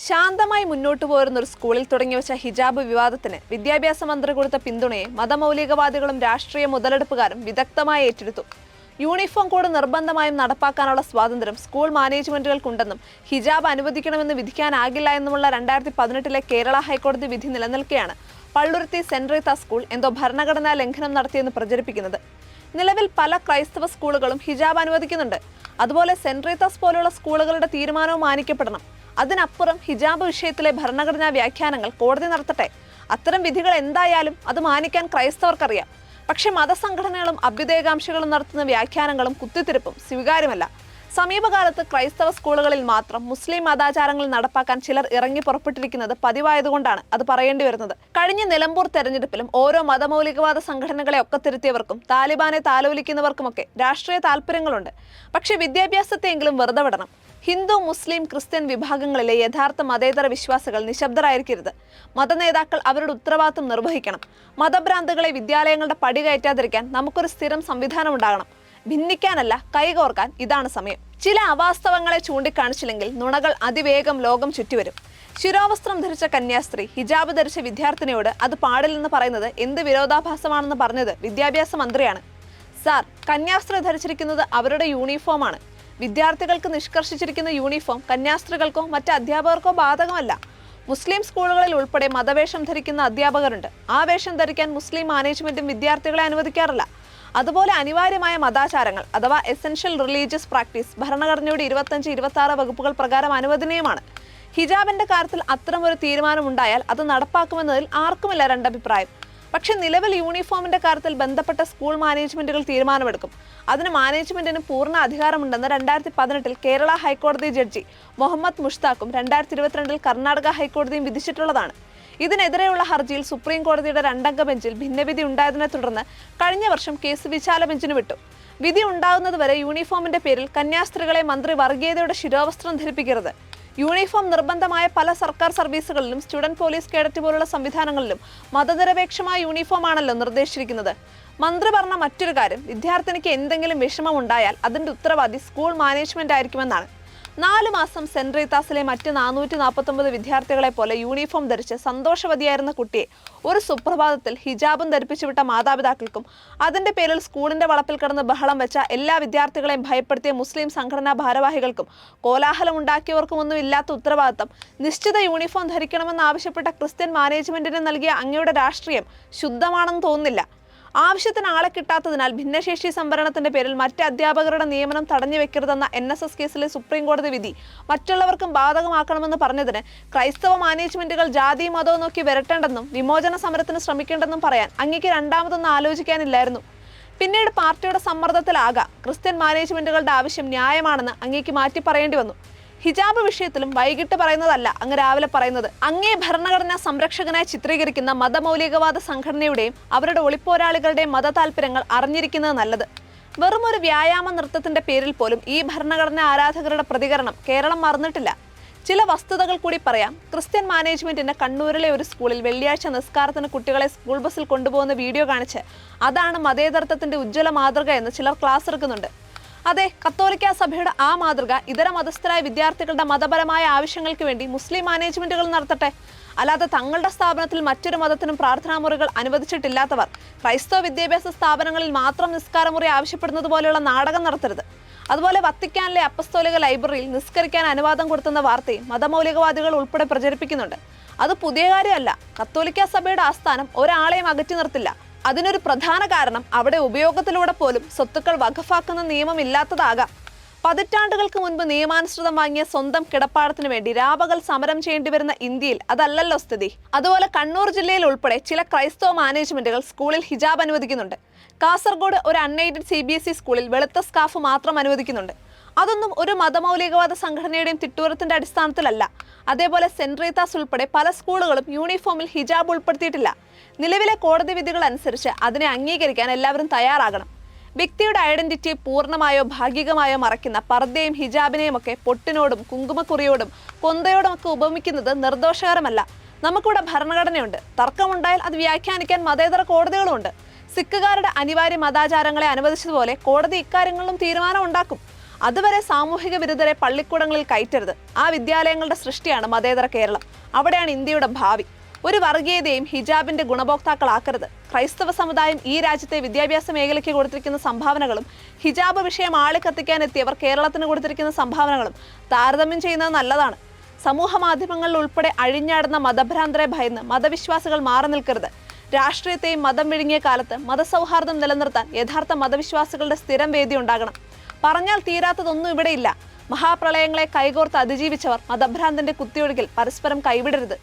ശാന്തമായി മുന്നോട്ടു പോരുന്ന ഒരു സ്കൂളിൽ തുടങ്ങിവെച്ച ഹിജാബ് വിവാദത്തിന് വിദ്യാഭ്യാസ മന്ത്രി കൊടുത്ത പിന്തുണയെ മതമൗലികവാദികളും രാഷ്ട്രീയ മുതലെടുപ്പുകാരും വിദഗ്ധമായി ഏറ്റെടുത്തു. യൂണിഫോം കോഡ് നിർബന്ധമായും നടപ്പാക്കാനുള്ള സ്വാതന്ത്ര്യം സ്കൂൾ മാനേജ്മെന്റുകൾക്കുണ്ടെന്നും ഹിജാബ് അനുവദിക്കണമെന്ന് വിധിക്കാനാകില്ല എന്നുമുള്ള 2018 കേരള ഹൈക്കോടതി വിധി നിലനിൽക്കെയാണ് പള്ളുരുത്തി സെന്റ് റീത്ത സ്കൂൾ എന്തോ ഭരണഘടനാ ലംഘനം നടത്തിയെന്ന് പ്രചരിപ്പിക്കുന്നത്. നിലവിൽ പല ക്രൈസ്തവ സ്കൂളുകളും ഹിജാബ് അനുവദിക്കുന്നുണ്ട്. അതുപോലെ സെന്റ് റീത്താസ് പോലുള്ള സ്കൂളുകളുടെ തീരുമാനവും മാനിക്കപ്പെടണം. അതിനപ്പുറം ഹിജാബ് വിഷയത്തിലെ ഭരണഘടനാ വ്യാഖ്യാനങ്ങൾ കോടതി നടത്തട്ടെ. അത്തരം വിധികൾ എന്തായാലും അത് മാനിക്കാൻ ക്രൈസ്തവർക്കറിയാം. പക്ഷെ മതസംഘടനകളും അഭ്യുദയകാംക്ഷികളും നടത്തുന്ന വ്യാഖ്യാനങ്ങളും കുത്തിത്തിരിപ്പും സ്വീകാര്യമല്ല. സമീപകാലത്ത് ക്രൈസ്തവ സ്കൂളുകളിൽ മാത്രം മുസ്ലിം മതാചാരങ്ങൾ നടപ്പാക്കാൻ ചിലർ ഇറങ്ങി പുറപ്പെട്ടിരിക്കുന്നത് പതിവായതുകൊണ്ടാണ് അത് പറയേണ്ടി വരുന്നത്. കഴിഞ്ഞ നിലമ്പൂർ തെരഞ്ഞെടുപ്പിലും ഓരോ മതമൗലികവാദ സംഘടനകളെ ഒക്കത്തിരുത്തിയവർക്കും താലിബാനെ താലോലിക്കുന്നവർക്കുമൊക്കെ രാഷ്ട്രീയ താല്പര്യങ്ങളുണ്ട്. പക്ഷെ വിദ്യാഭ്യാസത്തെയെങ്കിലും വെറുതെ വിടണം. ഹിന്ദു, മുസ്ലിം, ക്രിസ്ത്യൻ വിഭാഗങ്ങളിലെ യഥാർത്ഥ മതേതര വിശ്വാസികൾ നിശബ്ദരായിരിക്കരുത്. മതനേതാക്കൾ അവരുടെ ഉത്തരവാദിത്വം നിർവഹിക്കണം. മതഭ്രാന്തുകളെ വിദ്യാലയങ്ങളുടെ പടി കയറ്റാതിരിക്കാൻ നമുക്കൊരു സ്ഥിരം സംവിധാനം ഉണ്ടാകണം. ഭിന്നിക്കാനല്ല, കൈകോർക്കാൻ ഇതാണ് സമയം. ചില അവാസ്തവങ്ങളെ ചൂണ്ടിക്കാണിച്ചില്ലെങ്കിൽ നുണകൾ അതിവേഗം ലോകം ചുറ്റിവരും. ശിരോവസ്ത്രം ധരിച്ച കന്യാസ്ത്രീ ഹിജാബ് ധരിച്ച വിദ്യാർത്ഥിനിയോട് അത് പാടില്ലെന്ന് പറയുന്നത് എന്ത് വിരോധാഭാസമാണെന്ന് പറഞ്ഞത് വിദ്യാഭ്യാസ മന്ത്രിയാണ്. സാർ, കന്യാസ്ത്രീ ധരിച്ചിരിക്കുന്നത് അവരുടെ യൂണിഫോമാണ്. വിദ്യാർത്ഥികൾക്ക് നിഷ്കർഷിച്ചിരിക്കുന്ന യൂണിഫോം കന്യാസ്ത്രീകൾക്കോ മറ്റ് അധ്യാപകർക്കോ ബാധകമല്ല. മുസ്ലിം സ്കൂളുകളിൽ ഉൾപ്പെടെ മതവേഷം ധരിക്കുന്ന അധ്യാപകരുണ്ട്. ആ വേഷം ധരിക്കാൻ മുസ്ലിം മാനേജ്മെന്റും വിദ്യാർത്ഥികളെ അനുവദിക്കാറില്ല. അതുപോലെ അനിവാര്യമായ മതാചാരങ്ങൾ അഥവാ എസെൻഷ്യൽ റിലീജിയസ് പ്രാക്ടീസ് ഭരണഘടനയുടെ 25-26 വകുപ്പുകൾ പ്രകാരം അനുവദനീയമാണ്. ഹിജാബിന്റെ കാര്യത്തിൽ അത്തരമൊരു തീരുമാനമുണ്ടായാൽ അത് നടപ്പാക്കുമെന്നതിൽ ആർക്കുമില്ല രണ്ടഭിപ്രായം. പക്ഷെ നിലവിൽ യൂണിഫോമിന്റെ കാര്യത്തിൽ ബന്ധപ്പെട്ട സ്കൂൾ മാനേജ്മെന്റുകൾ തീരുമാനമെടുക്കും. അതിന് മാനേജ്മെന്റിന് പൂർണ്ണ അധികാരമുണ്ടെന്ന് 2018 കേരള ഹൈക്കോടതി ജഡ്ജി മുഹമ്മദ് മുഷ്താഖും 2022 കർണാടക ഹൈക്കോടതിയും വിധിച്ചിട്ടുള്ളതാണ്. ഇതിനെതിരെയുള്ള ഹർജിയിൽ സുപ്രീം കോടതിയുടെ 2-അംഗ ബെഞ്ചിൽ ഭിന്നവിധി ഉണ്ടായതിനെ തുടർന്ന് കഴിഞ്ഞ വർഷം കേസ് വിശാല ബെഞ്ചിന് വിട്ടു. വിധി ഉണ്ടാകുന്നതുവരെ യൂണിഫോമിന്റെ പേരിൽ കന്യാസ്ത്രീകളെ മന്ത്രി വർഗീയതയുടെ ശിരോവസ്ത്രം ധരിപ്പിക്കരുത്. യൂണിഫോം നിർബന്ധമായ പല സർക്കാർ സർവീസുകളിലും സ്റ്റുഡന്റ് പോലീസ് കേഡറ്റ് പോലുള്ള സംവിധാനങ്ങളിലും മതനിരപേക്ഷമായ യൂണിഫോമാണല്ലോ നിർദ്ദേശിച്ചിരിക്കുന്നത്. മന്ത്രി പറഞ്ഞ മറ്റൊരു കാര്യം, വിദ്യാർത്ഥിനിക്ക് എന്തെങ്കിലും വിഷമമുണ്ടായാൽ അതിന്റെ ഉത്തരവാദി സ്കൂൾ മാനേജ്മെന്റ് ആയിരിക്കുമെന്നാണ്. 4 മാസം സെന്റ് റീത്താസിലെ മറ്റ് 449 വിദ്യാർത്ഥികളെ പോലെ യൂണിഫോം ധരിച്ച് സന്തോഷവതിയായിരുന്ന കുട്ടിയെ ഒരു സുപ്രഭാതത്തിൽ ഹിജാബും ധരിപ്പിച്ചുവിട്ട മാതാപിതാക്കൾക്കും അതിന്റെ പേരിൽ സ്കൂളിന്റെ വളപ്പിൽ കിടന്ന് ബഹളം വെച്ച എല്ലാ വിദ്യാർത്ഥികളെയും ഭയപ്പെടുത്തിയ മുസ്ലിം സംഘടനാ ഭാരവാഹികൾക്കും കോലാഹലം ഉണ്ടാക്കിയവർക്കുമൊന്നും ഇല്ലാത്ത ഉത്തരവാദിത്തം നിശ്ചിത യൂണിഫോം ധരിക്കണമെന്നാവശ്യപ്പെട്ട ക്രിസ്ത്യൻ മാനേജ്മെന്റിന് നൽകിയ അങ്ങയുടെ രാഷ്ട്രീയം ശുദ്ധമാണെന്ന് തോന്നുന്നില്ല. ആവശ്യത്തിന് ആളെ കിട്ടാത്തതിനാൽ ഭിന്നശേഷി സംവരണത്തിന്റെ പേരിൽ മറ്റ് അധ്യാപകരുടെ നിയമനം തടഞ്ഞു വെക്കരുതെന്ന NSS കേസിലെ സുപ്രീം കോടതി വിധി മറ്റുള്ളവർക്കും ബാധകമാക്കണമെന്ന് പറഞ്ഞതിന് ക്രൈസ്തവ മാനേജ്മെന്റുകൾ ജാതിയും മതവും നോക്കി വരട്ടേണ്ടെന്നും വിമോചന സമരത്തിന് ശ്രമിക്കേണ്ടെന്നും പറയാൻ അങ്ങേക്ക് രണ്ടാമതൊന്നും ആലോചിക്കാനില്ലായിരുന്നു. പിന്നീട് പാർട്ടിയുടെ സമ്മർദ്ദത്തിലാകാം ക്രിസ്ത്യൻ മാനേജ്മെന്റുകളുടെ ആവശ്യം ന്യായമാണെന്ന് അങ്ങേക്ക് മാറ്റി പറയേണ്ടി വന്നു. ഹിജാബ് വിഷയത്തിലും വൈകിട്ട് പറയുന്നതല്ല അങ്ങ് രാവിലെ പറയുന്നത്. അങ്ങേ ഭരണഘടനാ സംരക്ഷകനായി ചിത്രീകരിക്കുന്ന മതമൗലികവാദ സംഘടനയുടെയും അവരുടെ ഒളിപ്പോരാളികളുടെയും മത താല്പര്യങ്ങൾ അറിഞ്ഞിരിക്കുന്നത് നല്ലത്. വെറും ഒരു വ്യായാമ നൃത്തത്തിന്റെ പേരിൽ പോലും ഈ ഭരണഘടനാ ആരാധകരുടെ പ്രതികരണം കേരളം മറന്നിട്ടില്ല. ചില വസ്തുതകൾ കൂടി പറയാം. ക്രിസ്ത്യൻ മാനേജ്മെന്റിന് കണ്ണൂരിലെ ഒരു സ്കൂളിൽ വെള്ളിയാഴ്ച നിസ്കാരത്തിന് കുട്ടികളെ സ്കൂൾ ബസ്സിൽ കൊണ്ടുപോകുന്ന വീഡിയോ കാണിച്ച് അതാണ് മതേതരത്വത്തിന്റെ ഉജ്ജ്വല മാതൃക എന്ന് ചിലർ ക്ലാസ് എടുക്കുന്നുണ്ട്. അതെ, കത്തോലിക്ക സഭയുടെ ആ മാതൃക ഇതര മതസ്ഥരായ വിദ്യാർത്ഥികളുടെ മതപരമായ ആവശ്യങ്ങൾക്ക് വേണ്ടി മുസ്ലിം മാനേജ്മെന്റുകൾ നടത്തട്ടെ. അല്ലാതെ തങ്ങളുടെ സ്ഥാപനത്തിൽ മറ്റൊരു മതത്തിനും പ്രാർത്ഥനാമുറികൾ അനുവദിച്ചിട്ടില്ലാത്തവർ ക്രൈസ്തവ വിദ്യാഭ്യാസ സ്ഥാപനങ്ങളിൽ മാത്രം നിസ്കാരമുറി ആവശ്യപ്പെടുന്നത് പോലെയുള്ള നാടകം നടത്തരുത്. അതുപോലെ വത്തിക്കാനിലെ അപ്പസ്തോലിക ലൈബ്രറിയിൽ നിസ്കരിക്കാൻ അനുവാദം കൊടുത്തുന്ന വാർത്തയും മതമൗലികവാദികൾ ഉൾപ്പെടെ പ്രചരിപ്പിക്കുന്നുണ്ട്. അത് പുതിയ കാര്യമല്ല. കത്തോലിക്ക സഭയുടെ ആസ്ഥാനം ഒരാളെയും അകറ്റി നിർത്തില്ല. അതിനൊരു പ്രധാന കാരണം അവിടെ ഉപയോഗത്തിലൂടെ പോലും സ്വത്തുക്കൾ വഖഫാക്കുന്ന നിയമം ഇല്ലാത്തതാകാം. പതിറ്റാണ്ടുകൾക്ക് മുൻപ് നിയമാനുസൃതം വാങ്ങിയ സ്വന്തം കിടപ്പാടത്തിന് വേണ്ടി രാപകൽ സമരം ചെയ്യേണ്ടി വരുന്ന ഇന്ത്യയിൽ അതല്ലല്ലോ സ്ഥിതി. അതുപോലെ കണ്ണൂർ ജില്ലയിൽ ഉൾപ്പെടെ ചില ക്രൈസ്തവ മാനേജ്മെന്റുകൾ സ്കൂളിൽ ഹിജാബ് അനുവദിക്കുന്നുണ്ട്. കാസർഗോഡ് ഒരു അൺഎയ്ഡഡ് CBSE സ്കൂളിൽ വെളുത്ത സ്കാർഫ് മാത്രം അനുവദിക്കുന്നുണ്ട്. അതൊന്നും ഒരു മതമൗലികവാദ സംഘടനയുടെയും തിട്ടൂരത്തിന്റെ അടിസ്ഥാനത്തിലല്ല. അതേപോലെ സെന്റ് റീത്താസ് ഉൾപ്പെടെ പല സ്കൂളുകളും യൂണിഫോമിൽ ഹിജാബ് ഉൾപ്പെടുത്തിയിട്ടില്ല. നിലവിലെ കോടതി വിധികൾ അനുസരിച്ച് അതിനെ അംഗീകരിക്കാൻ എല്ലാവരും തയ്യാറാകണം. വ്യക്തിയുടെ ഐഡന്റിറ്റിയെ പൂർണ്ണമായോ ഭാഗികമായോ മറയ്ക്കുന്ന പർദ്ദയും ഹിജാബിനെയും ഒക്കെ പൊട്ടിനോടും കുങ്കുമക്കുറിയോടും കൊന്തയോടും ഒക്കെ ഉപമിക്കുന്നത് നിർദോഷകരമല്ല. നമുക്കിവിടെ ഭരണഘടനയുണ്ട്. തർക്കമുണ്ടായാൽ അത് വ്യാഖ്യാനിക്കാൻ മതേതര കോടതികളുമുണ്ട്. സിഖുകാരുടെ അനിവാര്യ മതാചാരങ്ങളെ അനുവദിച്ചതുപോലെ കോടതി ഇക്കാര്യങ്ങളിലും തീരുമാനം ഉണ്ടാക്കും. അതുവരെ സാമൂഹിക വിരുദ്ധരെ പള്ളിക്കൂടങ്ങളിൽ കയറ്റരുത്. ആ വിദ്യാലയങ്ങളുടെ സൃഷ്ടിയാണ് മതേതര കേരളം. അവിടെയാണ് ഇന്ത്യയുടെ ഭാവി. ഒരു വർഗീയതയും ഹിജാബിന്റെ ഗുണഭോക്താക്കളാക്കരുത്. ക്രൈസ്തവ സമുദായം ഈ രാജ്യത്തെ വിദ്യാഭ്യാസ മേഖലയ്ക്ക് കൊടുത്തിരിക്കുന്ന സംഭാവനകളും ഹിജാബ് വിഷയം ആളിക്കത്തിക്കാൻ എത്തിയവർ കേരളത്തിന് കൊടുത്തിരിക്കുന്ന സംഭാവനകളും താരതമ്യം ചെയ്യുന്നത് നല്ലതാണ്. സമൂഹ മാധ്യമങ്ങളിൽ ഉൾപ്പെടെ അഴിഞ്ഞാടുന്ന മതഭ്രാന്തരെ ഭയന്ന് മതവിശ്വാസികൾ മാറി നിൽക്കരുത്. രാഷ്ട്രീയത്തെയും മതം വിഴുങ്ങിയ കാലത്ത് മതസൗഹാർദ്ദം നിലനിർത്താൻ യഥാർത്ഥ മതവിശ്വാസികളുടെ സ്ഥിരം വേദി ഉണ്ടാകണം. പറഞ്ഞാൽ തീരാത്തതൊന്നും ഇവിടെയില്ല. മഹാപ്രളയങ്ങളെ കൈകോർത്ത് അതിജീവിച്ചവർ മതഭ്രാന്തന്റെ കുത്തിയൊഴുകിൽ പരസ്പരം കൈവിടരുത്.